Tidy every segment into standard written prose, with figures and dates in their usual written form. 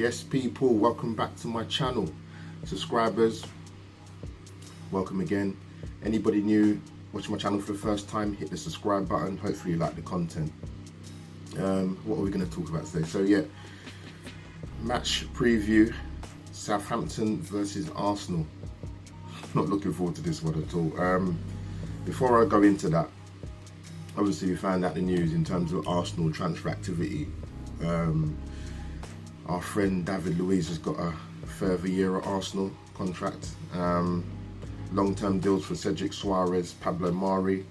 Yes, people, welcome back to my channel. Subscribers, welcome again. Anybody new watching my channel for the first time, hit the subscribe button. Hopefully you like the content. What are we going to talk about today? So yeah, match preview, Southampton versus Arsenal. Not looking forward to this one at all. Before I go into that, obviously we found out the news in terms of Arsenal transfer activity. Our friend David Luiz has got a further year at Arsenal contract. Long-term deals for Cedric Soares, Pablo Mari,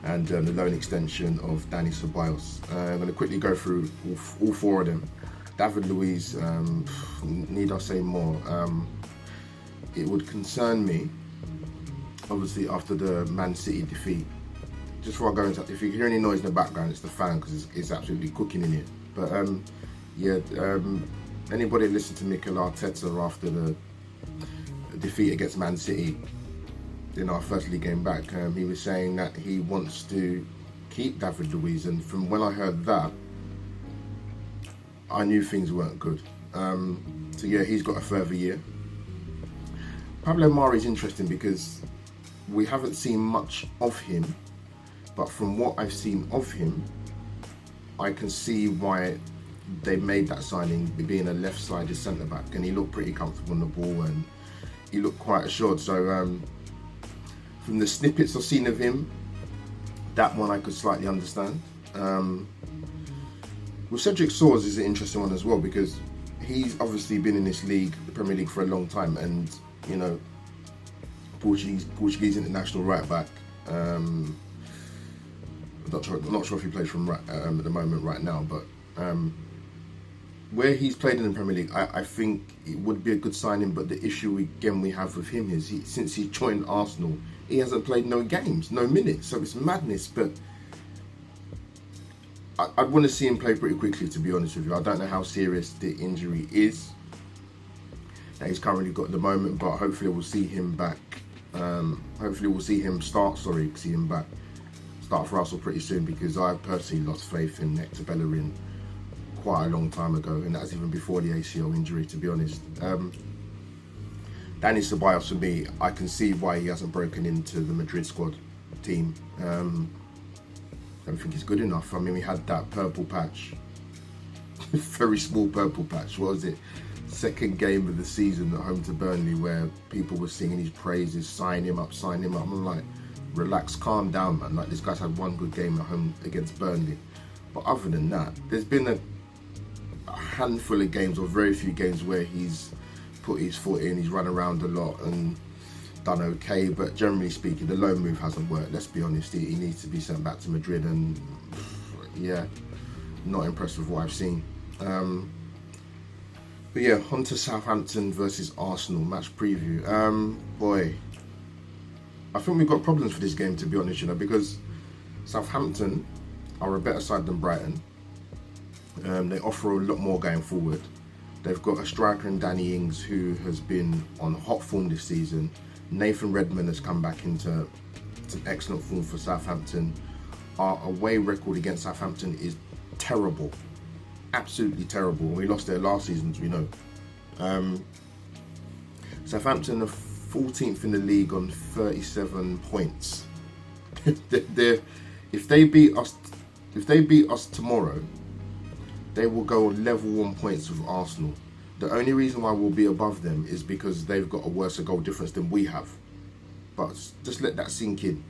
and the loan extension of Dani Ceballos. I'm going to quickly go through all four of them. David Luiz, need I say more? It would concern me, obviously, after the Man City defeat. Just before I go into that, if you hear any noise in the background, it's the fan because it's absolutely cooking in here. But anybody listen to Mikel Arteta after the defeat against Man City in our first league game back, he was saying that he wants to keep David Luiz, and from when I heard that, I knew things weren't good. So yeah, he's got a further year. Pablo Mari is interesting because we haven't seen much of him, but from what I've seen of him, I can see why they made that signing, being a left-sided centre-back, and he looked pretty comfortable on the ball and he looked quite assured. So from the snippets I've seen of him, that one I could slightly understand. With Cedric Soares is an interesting one as well, because he's obviously been in this league, the Premier League, for a long time, and you know, Portuguese international right back. I'm not sure if he plays from at the moment right now, but where he's played in the Premier League, I think it would be a good signing. But the issue again we have with him is since he joined Arsenal, he hasn't played no games, no minutes, so it's madness. But I'd want to see him play pretty quickly, to be honest with you. I don't know how serious the injury is that he's currently got at the moment, but hopefully we'll see him back. Hopefully we'll see him start for Arsenal pretty soon, because I personally lost faith in Hector Bellerin quite a long time ago, and that's even before the ACL injury, to be honest. Dani Ceballos, for me, I can see why he hasn't broken into the Madrid squad team. I don't think he's good enough. I mean, we had that purple patch, very small purple patch. What was it? Second game of the season at home to Burnley, where people were singing his praises, sign him up, sign him up. I'm like, relax, calm down, man. Like, this guy's had one good game at home against Burnley. But other than that, there's been a handful of games, or very few games, where he's put his foot in, he's run around a lot and done okay. But generally speaking, the loan move hasn't worked. Let's be honest, he needs to be sent back to Madrid, and yeah, not impressed with what I've seen. But yeah, on to Southampton versus Arsenal match preview. Boy, I think we've got problems for this game, to be honest, you know, because Southampton are a better side than Brighton. They offer a lot more going forward. They've got a striker in Danny Ings who has been on hot form this season. Nathan Redmond has come back into some excellent form for Southampton. Our away record against Southampton is terrible. Absolutely terrible. We lost there last season, as we know. Southampton are 14th in the league on 37 points. If they beat us tomorrow, they will go level on points with Arsenal. The only reason why we'll be above them is because they've got a worse goal difference than we have. But just let that sink in.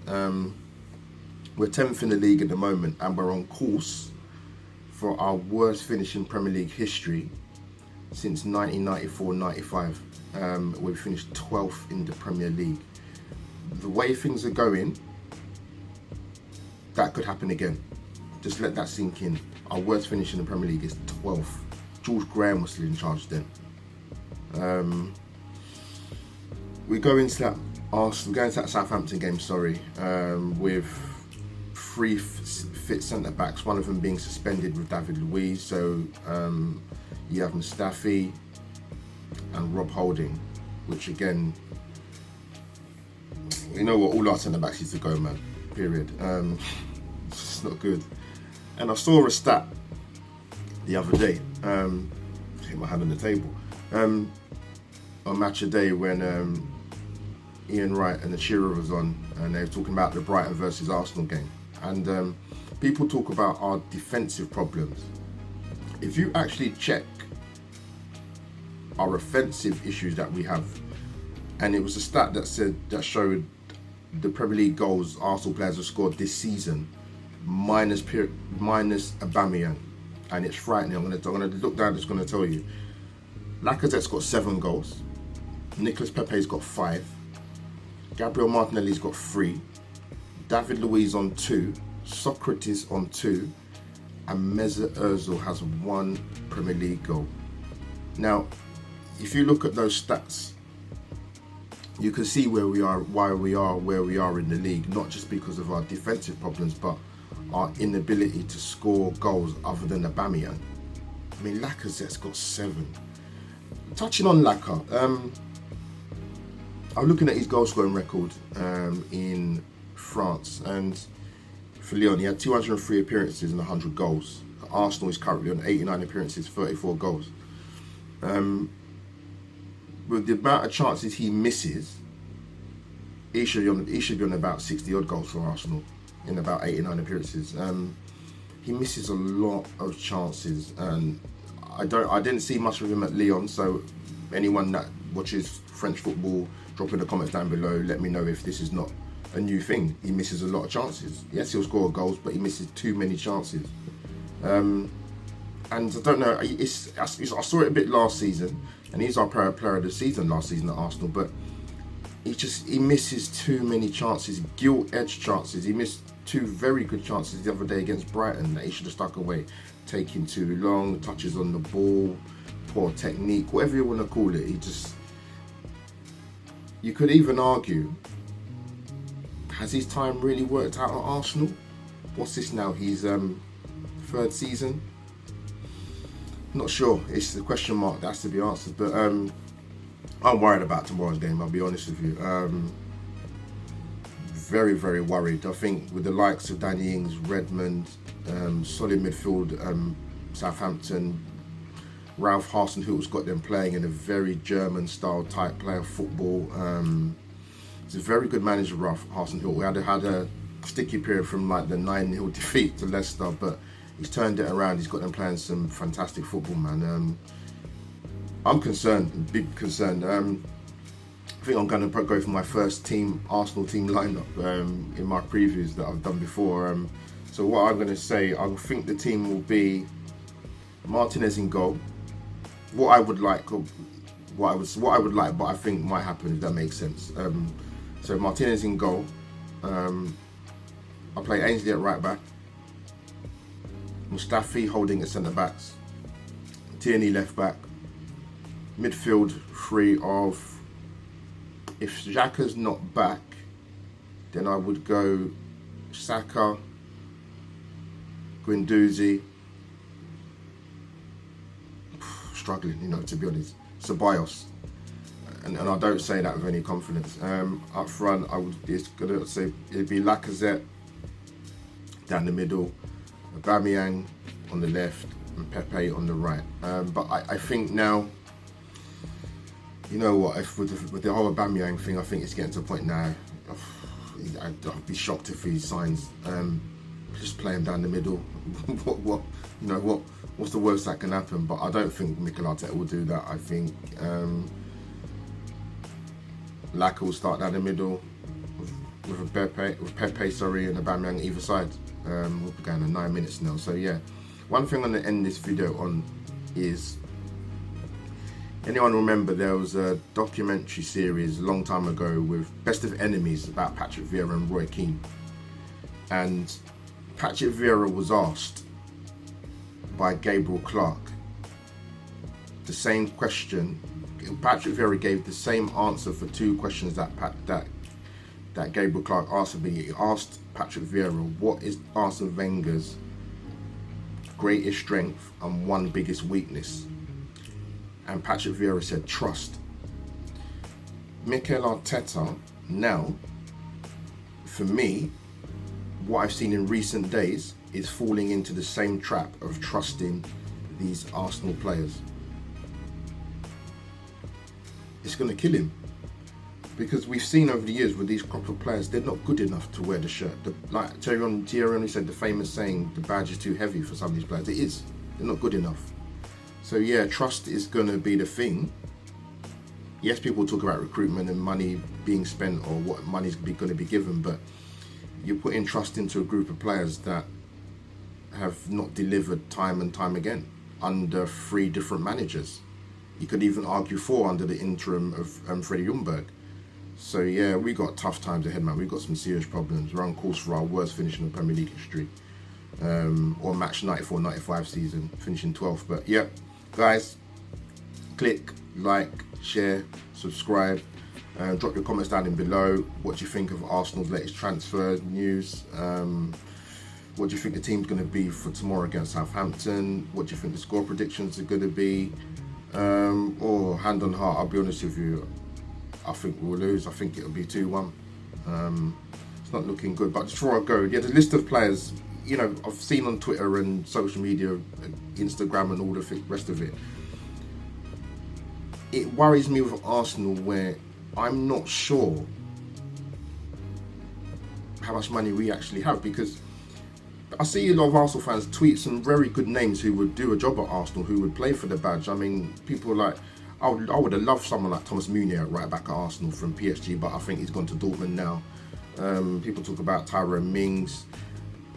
We're 10th in the league at the moment, and we're on course for our worst finish in Premier League history since 1994-95. We finished 12th in the Premier League. The way things are going, that could happen again. Just let that sink in. Our worst finish in the Premier League is 12th. George Graham was still in charge then. We go into that Southampton game, with three fit centre backs, one of them being suspended with David Luiz. So you have Mustafi and Rob Holding, which again, you know what, all our centre backs need to go, man. Period. It's not good. And I saw a stat the other day. hit my hand on the table. On Match of Day when Ian Wright and the Shearer was on, and they were talking about the Brighton versus Arsenal game. And people talk about our defensive problems. If you actually check our offensive issues that we have, and it was a stat that showed the Premier League goals Arsenal players have scored this season, minus Aubameyang, and it's frightening. I'm gonna look down. It's gonna tell you. Lacazette's got 7 goals. Nicolas Pepe's got 5. Gabriel Martinelli's got 3. David Luiz on 2. Socrates on 2. And Mesut Ozil has 1 Premier League goal. Now, if you look at those stats, you can see where we are, why we are where we are in the league, not just because of our defensive problems, but our inability to score goals other than Aubameyang. I mean, Lacazette's got 7. Touching on Laka, I'm looking at his goal scoring record in France, and for Lyon he had 203 appearances and 100 goals. Arsenal is currently on 89 appearances, 34 goals. With the amount of chances he misses, he should be on about 60 odd goals for Arsenal in about 89 appearances. He misses a lot of chances, and I didn't see much of him at Lyon. So anyone that watches French football, drop in the comments down below. Let me know if this is not a new thing. He misses a lot of chances. Yes, he'll score goals, but he misses too many chances. And I don't know. I saw it a bit last season, and he's our player of the season last season at Arsenal. But he misses too many chances, gilt-edged chances. He missed 2 very good chances the other day against Brighton that he should have stuck away. Taking too long, touches on the ball, poor technique, whatever you want to call it. You could even argue, has his time really worked out at Arsenal? What's this now? His 3rd season? Not sure. It's the question mark that has to be answered. But I'm worried about tomorrow's game, I'll be honest with you. Very, very worried. I think with the likes of Danny Ings, Redmond, solid midfield, Southampton, Ralph Hasenhüttl's got them playing in a very German style type play of football. He's a very good manager, Ralph Hasenhüttl. We had a sticky period from like the 9-0 defeat to Leicester, but he's turned it around. He's got them playing some fantastic football, man. I'm concerned, big concern. I think I'm going to go for my first Arsenal team lineup in my previews that I've done before. So what I'm going to say, I think the team will be Martinez in goal. What I would like, but I think might happen, if that makes sense. So Martinez in goal. I'll play Ainsley at right back. Mustafi holding at centre backs. Tierney left back. Midfield 3 of. If Xhaka's not back, then I would go Saka, Guendouzi. Struggling, to be honest. Ceballos, and I don't say that with any confidence. Up front, it'd be Lacazette down the middle, Aubameyang on the left, and Pepe on the right. But I think now, you know what? With the whole Aubameyang thing, I think it's getting to a point now. I'd be shocked if he signs. Just play him down the middle. What's the worst that can happen? But I don't think Mikel Arteta will do that. I think Laka will start down the middle with Pepe, and Aubameyang either side. We'll be going to 9 minutes now. So yeah, one thing I'm going to end this video on is, anyone remember there was a documentary series a long time ago with Best of Enemies about Patrick Vieira and Roy Keane, and Patrick Vieira was asked by Gabriel Clark the same question. Patrick Vieira gave the same answer for 2 questions that Gabriel Clark asked me. He asked Patrick Vieira, what is Arsene Wenger's greatest strength and one biggest weakness? And Patrick Vieira said, trust. Mikel Arteta, now, for me, what I've seen in recent days is falling into the same trap of trusting these Arsenal players. it's going to kill him. Because we've seen over the years with these crop of players, they're not good enough to wear the shirt. Like Thierry Henry said, the famous saying, the badge is too heavy for some of these players. It is. They're not good enough. So yeah, trust is going to be the thing. Yes, people talk about recruitment and money being spent or what money is going to be given, but you're putting trust into a group of players that have not delivered time and time again under 3 different managers. You could even argue 4 under the interim of Freddie Ljungberg. So yeah, we got tough times ahead, man. We've got some serious problems. We're on course for our worst finish in the Premier League history. Or match 94-95 season, finishing 12th. But yeah, guys, click, like, share, subscribe. Drop your comments down in below. What do you think of Arsenal's latest transfer news? What do you think the team's going to be for tomorrow against Southampton? What do you think the score predictions are going to be? Or hand on heart, I'll be honest with you, I think we'll lose. I think it'll be 2-1. It's not looking good. But before I go, yeah, the list of players, you know, I've seen on Twitter and social media, Instagram and all the rest of it. It worries me with Arsenal where I'm not sure how much money we actually have, because I see a lot of Arsenal fans tweet some very good names who would do a job at Arsenal, who would play for the badge. I mean, people like, I would have loved someone like Thomas Meunier at right back at Arsenal from PSG, but I think he's gone to Dortmund now. People talk about Tyrone Mings,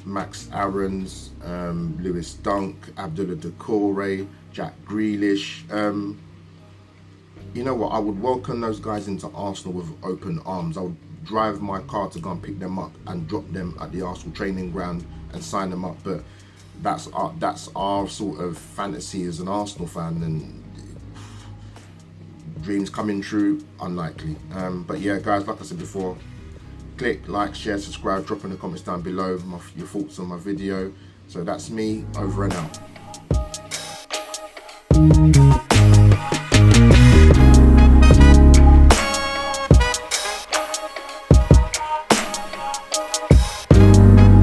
Max Aarons, Lewis Dunk, Abdullah Doucouré, Jack Grealish. You know what? I would welcome those guys into Arsenal with open arms. I would drive my car to go and pick them up and drop them at the Arsenal training ground and sign them up. But that's our sort of fantasy as an Arsenal fan, and dreams coming true, unlikely. But yeah, guys, like I said before, click, like, share, subscribe, drop in the comments down below your thoughts on my video. So that's me, over and out.